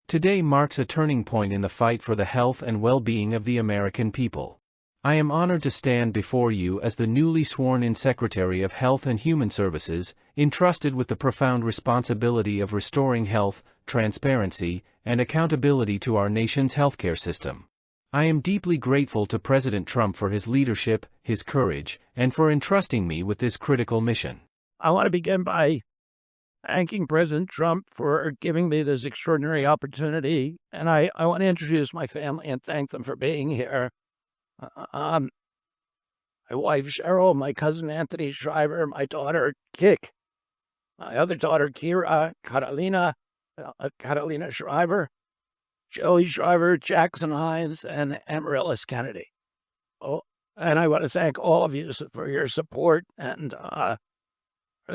Today marks a turning point in the fight for the health and well-being of the American people. I am honored to stand before you as the newly sworn-in Secretary of Health and Human Services, entrusted with the profound responsibility of restoring health, transparency, and accountability to our nation's healthcare system. I am deeply grateful to President Trump for his leadership, his courage, and for entrusting me with this critical mission. I want to begin by thanking President Trump for giving me this extraordinary opportunity, and I want to introduce my family and thank them for being here. My wife Cheryl, my cousin Anthony Shriver, my daughter Kik, my other daughter Kira, Catalina Shriver, Joey Shriver, Jackson Hines, and Amaryllis Kennedy. Oh, and I want to thank all of you for your support and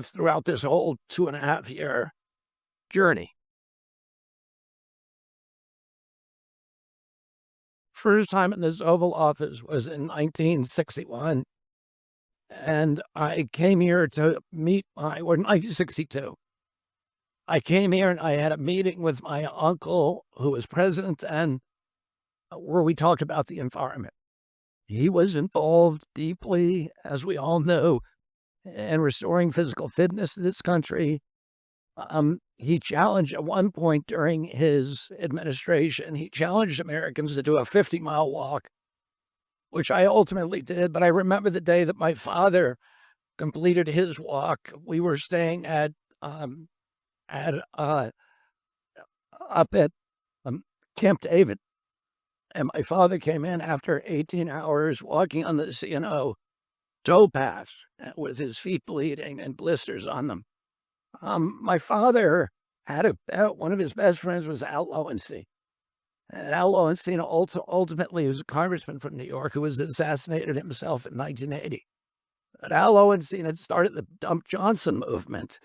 throughout this whole 2.5-year journey. First time in this Oval Office was in 1961, and I came here to meet or 1962. I came here and I had a meeting with my uncle, who was president, and where we talked about the environment. He was involved deeply, as we all know, in restoring physical fitness in this country. He challenged at one point during his administration, he challenged Americans to do a 50-mile walk, which I ultimately did. But I remember the day that my father completed his walk. We were staying up at Camp David, and my father came in after 18 hours walking on the C&O towpath with his feet bleeding and blisters on them. My father had one of his best friends was Al Lowenstein. And Al Lowenstein ultimately was a congressman from New York who was assassinated himself in 1980. But Al Lowenstein had started the Dump Johnson movement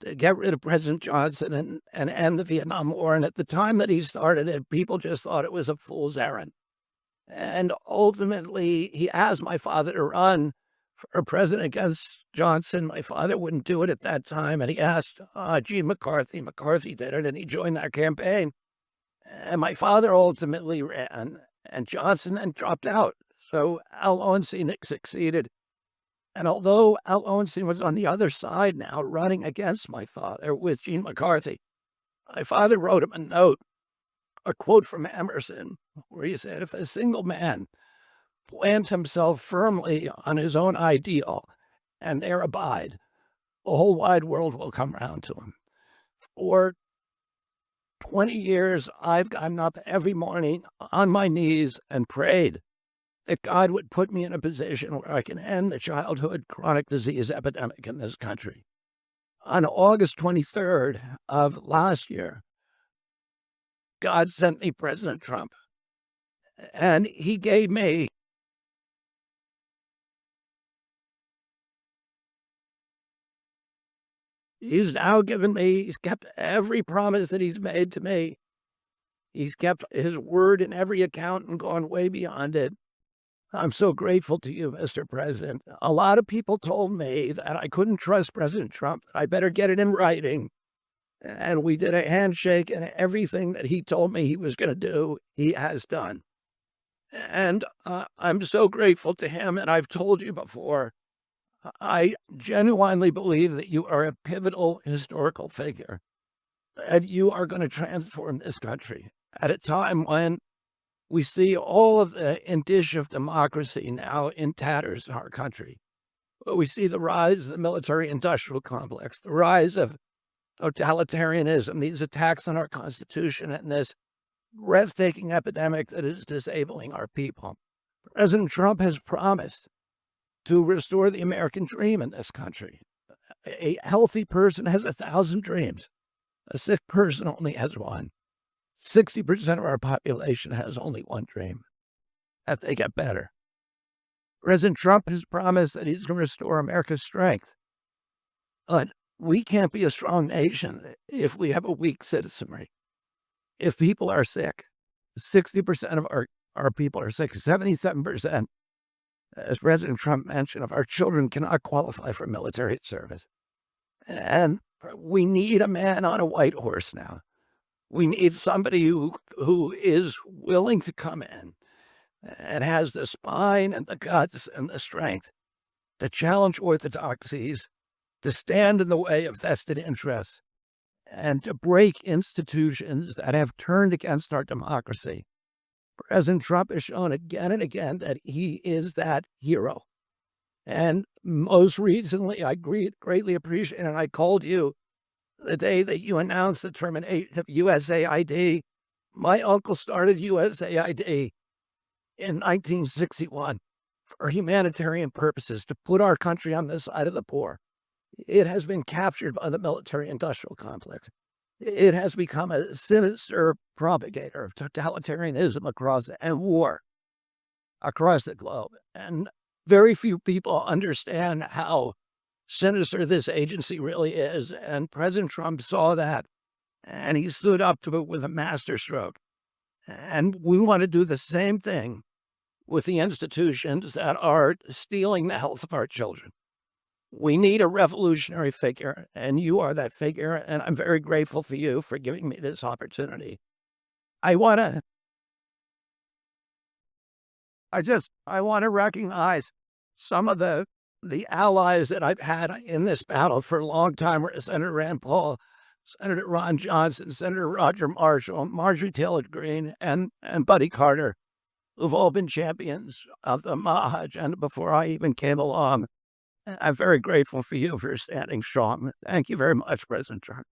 to get rid of President Johnson and end the Vietnam War. And at the time that he started it, people just thought it was a fool's errand. And ultimately, he asked my father to run for president against Johnson. My father wouldn't do it at that time, and he asked Gene McCarthy. McCarthy did it, and he joined that campaign. And my father ultimately ran, and Johnson then dropped out. So Al Lowenstein succeeded. And although Al Lowenstein was on the other side now, running against my father with Gene McCarthy, my father wrote him a note, a quote from Emerson, where he said, "If a single man plant himself firmly on his own ideal and there abide, the whole wide world will come round to him." For 20 years, I've gotten up every morning on my knees and prayed that God would put me in a position where I can end the childhood chronic disease epidemic in this country. On August 23rd of last year, God sent me President Trump, and he gave me he's now given me, he's kept every promise that he's made to me. He's kept his word in every account and gone way beyond it. I'm so grateful to you, Mr. President. A lot of people told me that I couldn't trust President Trump. I better get it in writing. And we did a handshake, and everything that he told me he was going to do, he has done. And I'm so grateful to him. And I've told you before, I genuinely believe that you are a pivotal historical figure, and you are going to transform this country at a time when we see all of the indicia of democracy now in tatters in our country. We see the rise of the military-industrial complex, the rise of totalitarianism, these attacks on our Constitution, and this breathtaking epidemic that is disabling our people. President Trump has promised to restore the American dream in this country. A healthy person has 1,000 dreams. A sick person only has one. 60% of our population has only one dream, that they get better. President Trump has promised that he's going to restore America's strength. But we can't be a strong nation if we have a weak citizenry. If people are sick, 60% of our people are sick, 77%. As President Trump mentioned, of our children cannot qualify for military service. And we need a man on a white horse now. We need somebody who is willing to come in and has the spine and the guts and the strength to challenge orthodoxies, to stand in the way of vested interests, and to break institutions that have turned against our democracy. President Trump has shown again and again that he is that hero. And most recently, I greatly appreciate, and I called you the day that you announced the termination of USAID. My uncle started USAID in 1961 for humanitarian purposes, to put our country on the side of the poor. It has been captured by the military-industrial complex. It has become a sinister propagator of totalitarianism and war across the globe. And very few people understand how sinister this agency really is. And President Trump saw that, and he stood up to it with a masterstroke. And we want to do the same thing with the institutions that are stealing the health of our children. We need a revolutionary figure, and you are that figure, and I'm very grateful for you for giving me this opportunity. I want to recognize some of the allies that I've had in this battle for a long time were Senator Rand Paul, Senator Ron Johnson, Senator Roger Marshall, Marjorie Taylor Greene, and Buddy Carter, who've all been champions of the MAHA agenda before I even came along. I'm very grateful for you for standing strong. Thank you very much, President Trump.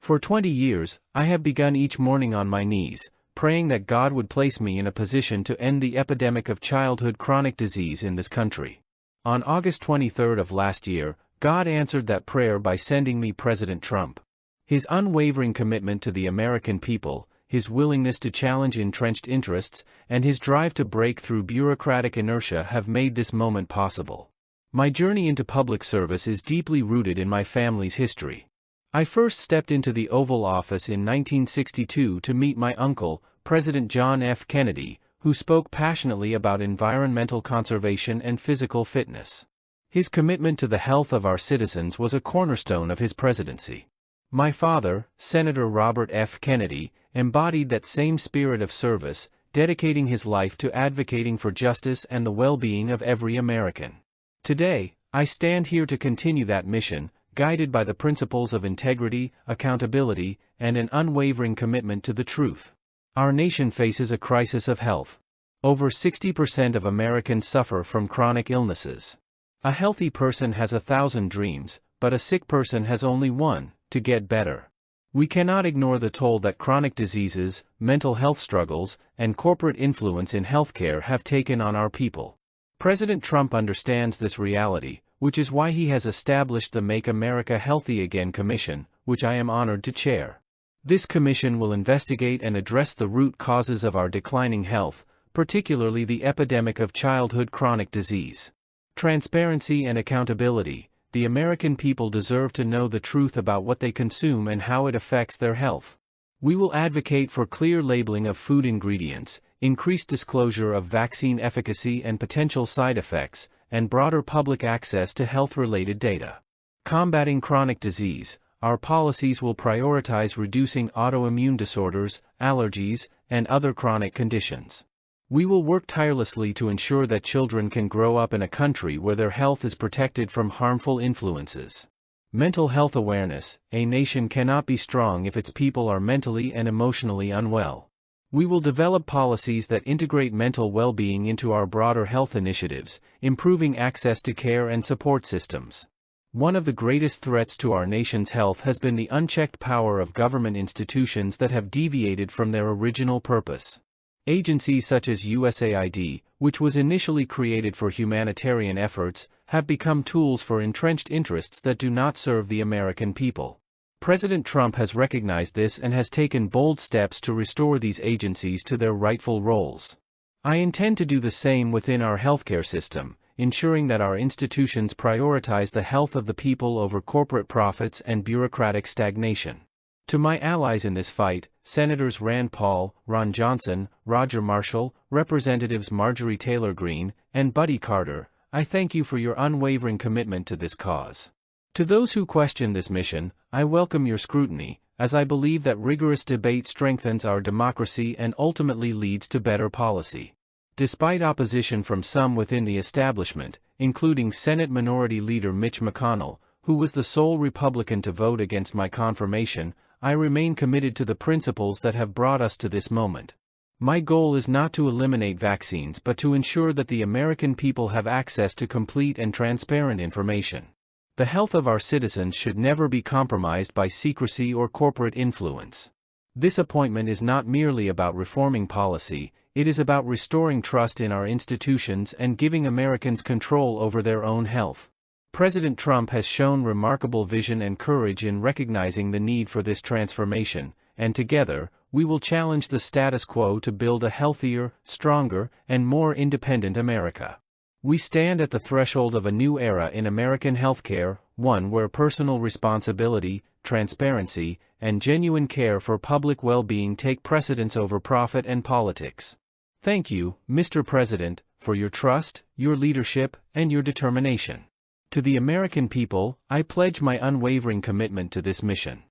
For 20 years, I have begun each morning on my knees, praying that God would place me in a position to end the epidemic of childhood chronic disease in this country. On August 23rd of last year, God answered that prayer by sending me President Trump. His unwavering commitment to the American people, his willingness to challenge entrenched interests, and his drive to break through bureaucratic inertia have made this moment possible. My journey into public service is deeply rooted in my family's history. I first stepped into the Oval Office in 1962 to meet my uncle, President John F. Kennedy, who spoke passionately about environmental conservation and physical fitness. His commitment to the health of our citizens was a cornerstone of his presidency. My father, Senator Robert F. Kennedy, embodied that same spirit of service, dedicating his life to advocating for justice and the well-being of every American. Today, I stand here to continue that mission, guided by the principles of integrity, accountability, and an unwavering commitment to the truth. Our nation faces a crisis of health. Over 60% of Americans suffer from chronic illnesses. A healthy person has 1,000 dreams, but a sick person has only one: to get better. We cannot ignore the toll that chronic diseases, mental health struggles, and corporate influence in healthcare have taken on our people. President Trump understands this reality, which is why he has established the Make America Healthy Again Commission, which I am honored to chair. This commission will investigate and address the root causes of our declining health, particularly the epidemic of childhood chronic disease. Transparency and accountability. The American people deserve to know the truth about what they consume and how it affects their health. We will advocate for clear labeling of food ingredients, increased disclosure of vaccine efficacy and potential side effects, and broader public access to health-related data. Combating chronic disease. Our policies will prioritize reducing autoimmune disorders, allergies, and other chronic conditions. We will work tirelessly to ensure that children can grow up in a country where their health is protected from harmful influences. Mental health awareness. A nation cannot be strong if its people are mentally and emotionally unwell. We will develop policies that integrate mental well-being into our broader health initiatives, improving access to care and support systems. One of the greatest threats to our nation's health has been the unchecked power of government institutions that have deviated from their original purpose. Agencies such as USAID, which was initially created for humanitarian efforts, have become tools for entrenched interests that do not serve the American people. President Trump has recognized this and has taken bold steps to restore these agencies to their rightful roles. I intend to do the same within our healthcare system, ensuring that our institutions prioritize the health of the people over corporate profits and bureaucratic stagnation. To my allies in this fight, Senators Rand Paul, Ron Johnson, Roger Marshall, Representatives Marjorie Taylor Greene, and Buddy Carter, I thank you for your unwavering commitment to this cause. To those who question this mission, I welcome your scrutiny, as I believe that rigorous debate strengthens our democracy and ultimately leads to better policy. Despite opposition from some within the establishment, including Senate Minority Leader Mitch McConnell, who was the sole Republican to vote against my confirmation, I remain committed to the principles that have brought us to this moment. My goal is not to eliminate vaccines but to ensure that the American people have access to complete and transparent information. The health of our citizens should never be compromised by secrecy or corporate influence. This appointment is not merely about reforming policy, it is about restoring trust in our institutions and giving Americans control over their own health. President Trump has shown remarkable vision and courage in recognizing the need for this transformation, and together, we will challenge the status quo to build a healthier, stronger, and more independent America. We stand at the threshold of a new era in American healthcare, one where personal responsibility, transparency, and genuine care for public well-being take precedence over profit and politics. Thank you, Mr. President, for your trust, your leadership, and your determination. To the American people, I pledge my unwavering commitment to this mission.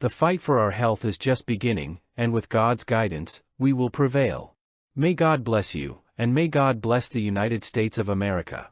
The fight for our health is just beginning, and with God's guidance, we will prevail. May God bless you, and may God bless the United States of America.